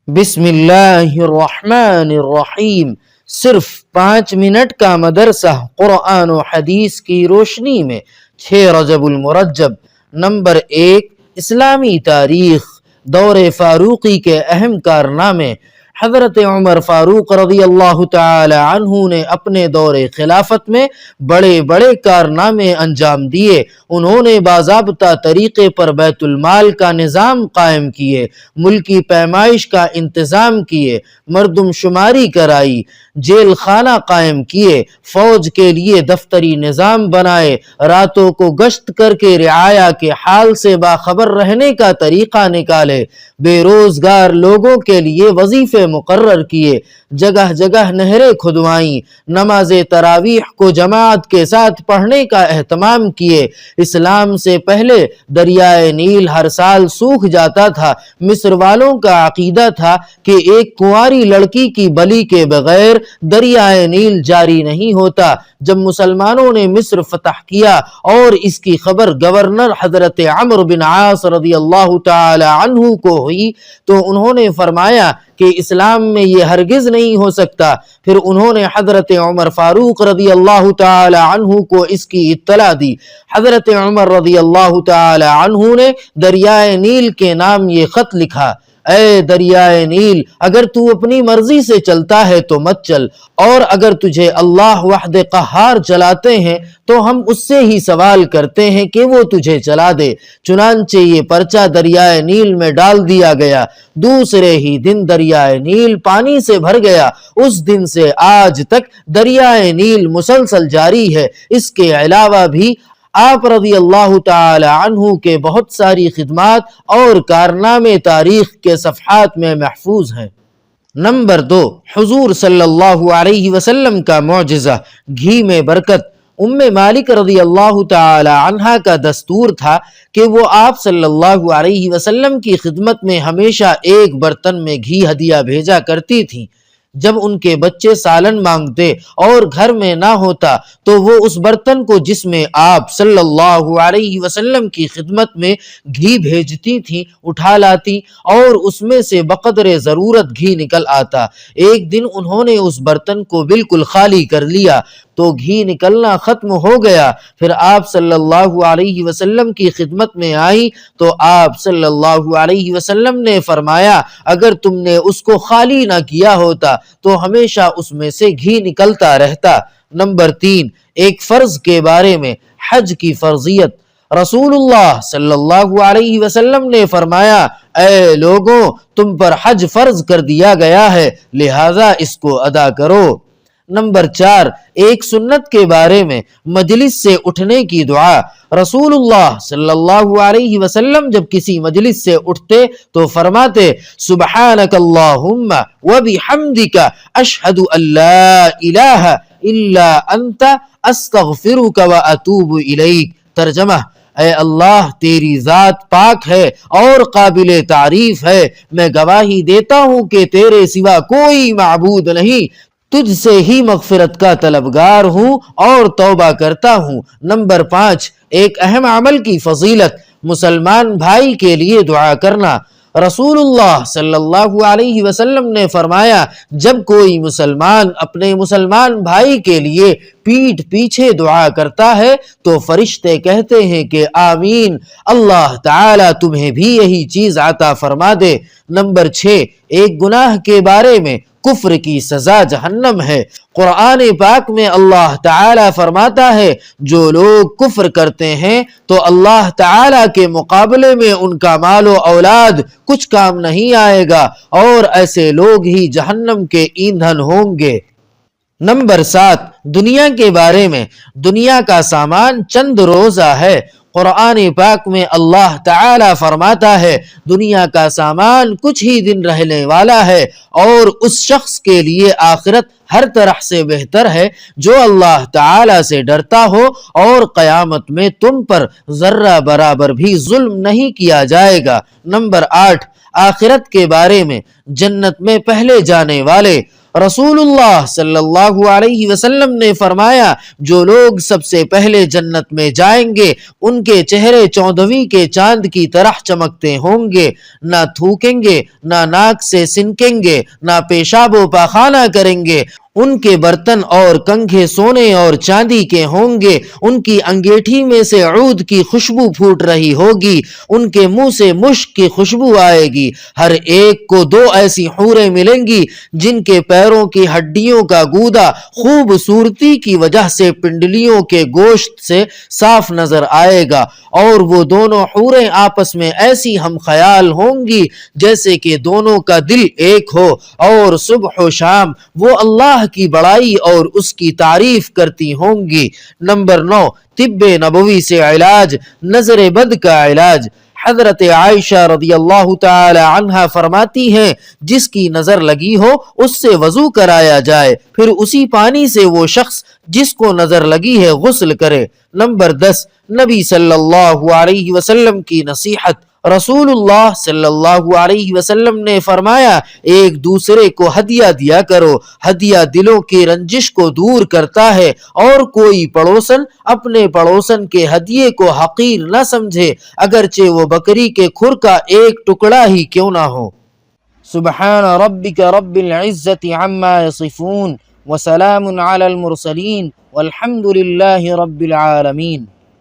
بسم اللہ الرحمن الرحیم۔ صرف 5 منٹ کا مدرسہ قرآن و حدیث کی روشنی میں 6 رجب المرجب۔ نمبر 1، اسلامی تاریخ۔ دور فاروقی کے اہم کارنامے۔ حضرت عمر فاروق رضی اللہ تعالی عنہ نے اپنے دور خلافت میں بڑے بڑے کارنامے انجام دیے۔ انہوں نے باضابطہ طریقے پر بیت المال کا نظام قائم کیے، ملکی پیمائش کا انتظام کیے، مردم شماری کرائی، جیل خانہ قائم کیے، فوج کے لیے دفتری نظام بنائے، راتوں کو گشت کر کے رعایا کے حال سے باخبر رہنے کا طریقہ نکالے، بے روزگار لوگوں کے لیے وظیفے مقرر کیے، جگہ جگہ نہریں کھدوائیں، نماز تراویح کو جماعت کے ساتھ پڑھنے کا اہتمام کیے۔ اسلام سے پہلے دریائے نیل ہر سال سوکھ جاتا تھا۔ مصر والوں کا عقیدہ تھا کہ ایک کنواری لڑکی کی بلی کے بغیر دریائے نیل جاری نہیں ہوتا۔ جب مسلمانوں نے مصر فتح کیا اور اس کی خبر گورنر حضرت عمرو بن عاص رضی اللہ تعالی عنہ کو ہوئی تو انہوں نے فرمایا کہ اسلام میں یہ ہرگز نہیں ہو سکتا۔ پھر انہوں نے حضرت عمر فاروق رضی اللہ تعالی عنہ کو اس کی اطلاع دی۔ حضرت عمر رضی اللہ تعالی عنہ نے دریائے نیل کے نام یہ خط لکھا: اے دریائے نیل، اگر تو اپنی مرضی سے چلتا ہے تو مت چل، اور اگر تجھے اللہ وحد قہار چلاتے ہیں تو ہم اس سے ہی سوال کرتے ہیں کہ وہ تجھے چلا دے۔ چنانچہ یہ پرچہ دریائے نیل میں ڈال دیا گیا۔ دوسرے ہی دن دریائے نیل پانی سے بھر گیا۔ اس دن سے آج تک دریائے نیل مسلسل جاری ہے۔ اس کے علاوہ بھی آپ رضی اللہ تعالی عنہ کے بہت ساری خدمات اور کارنامے تاریخ کے صفحات میں محفوظ ہیں۔ نمبر 2، حضور صلی اللہ علیہ وسلم کا معجزہ، گھی میں برکت۔ مالک رضی اللہ تعالی عنہ کا دستور تھا کہ وہ آپ صلی اللہ علیہ وسلم کی خدمت میں ہمیشہ ایک برتن میں گھی ہدیہ بھیجا کرتی تھیں۔ جب ان کے بچے سالن مانگتے اور گھر میں نہ ہوتا تو وہ اس برتن کو جس میں آپ صلی اللہ علیہ وسلم کی خدمت میں گھی بھیجتی تھیں اٹھا لاتی اور اس میں سے بقدر ضرورت گھی نکل آتا۔ ایک دن انہوں نے اس برتن کو بالکل خالی کر لیا تو گھی نکلنا ختم ہو گیا۔ پھر آپ صلی اللہ علیہ وسلم کی خدمت میں آئی تو آپ صلی اللہ علیہ وسلم نے فرمایا: اگر تم نے اس کو خالی نہ کیا ہوتا تو ہمیشہ اس میں سے گھی نکلتا رہتا۔ نمبر 3، ایک فرض کے بارے میں، حج کی فرضیت۔ رسول اللہ صلی اللہ علیہ وسلم نے فرمایا: اے لوگوں، تم پر حج فرض کر دیا گیا ہے، لہذا اس کو ادا کرو۔ نمبر 4، ایک سنت کے بارے میں، مجلس سے اٹھنے کی دعا۔ رسول اللہ صلی اللہ علیہ وسلم جب کسی مجلس سے اٹھتے تو فرماتے: سبحانک اللہم وبحمدک اشہد ان لا الہ الا انت استغفرک واتوب الیک۔ ترجمہ: اے اللہ، تیری ذات پاک ہے اور قابل تعریف ہے، میں گواہی دیتا ہوں کہ تیرے سوا کوئی معبود نہیں، تجھ سے ہی مغفرت کا طلبگار ہوں اور توبہ کرتا ہوں۔ نمبر 5، ایک اہم عمل کی فضیلت، مسلمان بھائی کے لیے دعا کرنا۔ رسول اللہ صلی اللہ علیہ وسلم نے فرمایا: جب کوئی مسلمان اپنے مسلمان بھائی کے لیے پیٹھ پیچھے دعا کرتا ہے تو فرشتے کہتے ہیں کہ آمین، اللہ تعالیٰ تمہیں بھی یہی چیز عطا فرما دے۔ نمبر 6، ایک گناہ کے بارے میں، کفر کی سزا جہنم ہے۔ قرآن پاک میں اللہ تعالیٰ فرماتا ہے: جو لوگ کفر کرتے ہیں تو اللہ تعالیٰ کے مقابلے میں ان کا مال و اولاد کچھ کام نہیں آئے گا، اور ایسے لوگ ہی جہنم کے ایندھن ہوں گے۔ نمبر 7، دنیا کے بارے میں، دنیا کا سامان چند روزہ ہے۔ قرآن پاک میں اللہ تعالیٰ فرماتا ہے: دنیا کا سامان کچھ ہی دن رہنے والا ہے، اور اس شخص کے لیے آخرت ہر طرح سے بہتر ہے جو اللہ تعالیٰ سے ڈرتا ہو، اور قیامت میں تم پر ذرہ برابر بھی ظلم نہیں کیا جائے گا۔ نمبر 8، آخرت کے بارے میں، جنت میں پہلے جانے والے۔ رسول اللہ صلی اللہ علیہ وسلم نے فرمایا جو لوگ سب سے پہلے جنت میں جائیں گے ان کے چہرے 14ویں کے چاند کی طرح چمکتے ہوں گے، نہ تھوکیں گے، نہ ناک سے سنکیں گے، نہ پیشاب و پاخانہ کریں گے، ان کے برتن اور کنگھے سونے اور چاندی کے ہوں گے، ان کی انگیٹھی میں سے عود کی خوشبو پھوٹ رہی ہوگی، ان کے منہ سے مشک کی خوشبو آئے گی، ہر ایک کو 2 ایسی حوریں ملیں گی جن کے پیروں کی ہڈیوں کا گودا خوبصورتی کی وجہ سے پنڈلیوں کے گوشت سے صاف نظر آئے گا، اور وہ دونوں حوریں آپس میں ایسی ہم خیال ہوں گی جیسے کہ دونوں کا دل ایک ہو، اور صبح و شام وہ اللہ کی بڑائی اور اس کی تعریف کرتی ہوں گی۔ نمبر 9، طب نبوی سے علاج، نظر بد کا علاج۔ حضرت عائشہ رضی اللہ تعالی عنہا فرماتی ہیں جس کی نظر لگی ہو اس سے وضو کرایا جائے، پھر اسی پانی سے وہ شخص جس کو نظر لگی ہے غسل کرے۔ نمبر 10، نبی صلی اللہ علیہ وسلم کی نصیحت۔ رسول اللہ صلی اللہ علیہ وسلم نے فرمایا ایک دوسرے کو ہدیہ دیا کرو، ہدیہ دلوں کی رنجش کو دور کرتا ہے، اور کوئی پڑوسن اپنے پڑوسن کے ہدیے کو حقیر نہ سمجھے اگرچہ وہ بکری کے کھر کا ایک ٹکڑا ہی کیوں نہ ہو۔ سبحان ربک رب العزت عما یصفون وسلام علی المرسلین والحمد للہ رب العالمین۔